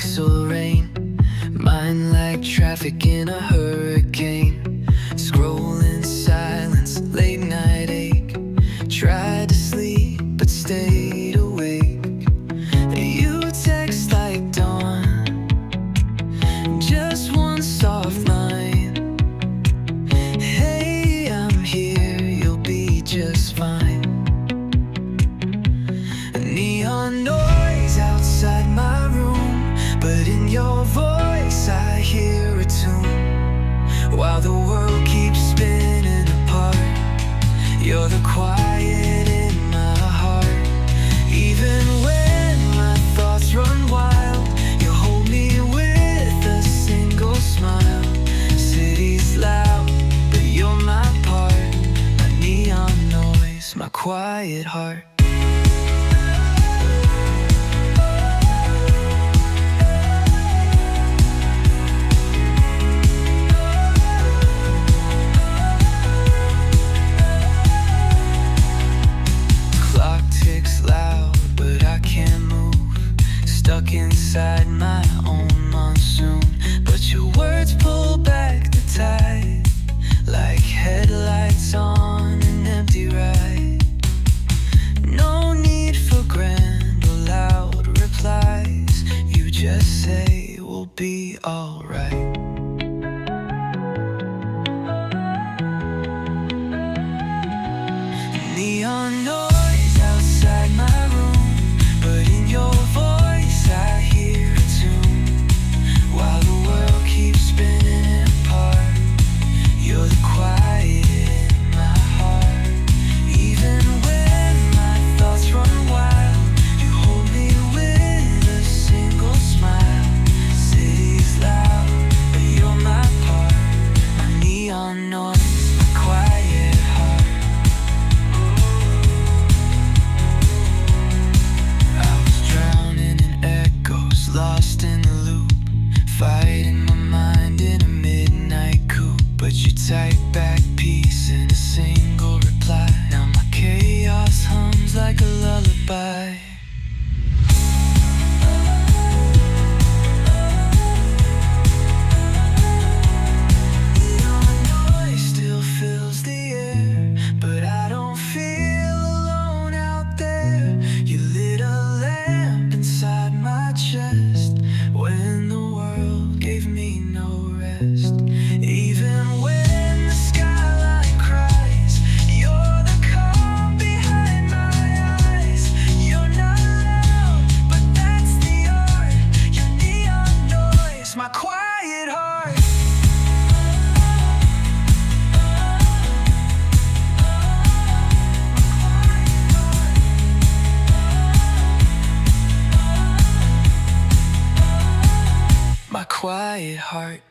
pixel rain. Mine like traffic in a hurricane. Scroll in silence, late night ache. Tried to sleep but stayed awake. You text like dawn, just one soft line. Hey, I'm here, you'll be just fine. Neon noise outside my room, but in your voice I hear a tune. While the world keeps spinning apart, you're the quiet in my heart. Even when my thoughts run wild, you hold me with a single smile. City's loud, but you're my part. My neon noise, my quiet heart. Stuck inside my own monsoon, but your words pull back the tide, like headlights on an empty ride. No need for grand or loud replies, you just say we'll be alright. Neon noise outside my room, but in your voice I hear a tune. While the world keeps spinning apart, you're the quiet in my heart. Even when my thoughts run wild, you hold me with a single smile. City's loud, but you're my part. My neon noise, my quiet heart. Lost in the loop, fighting my mind in a midnight coupe. But you type back peace in a single reply. Now my chaos hums like a lullaby. Neon noise still fills the air, but I don't feel alone out there. You lit a lamp inside my chest when the world gave me no rest. Even when the skyline cries, you're the calm behind my eyes. You're not loud, but that's the art. Your neon noise, my quiet heart. My quiet heart.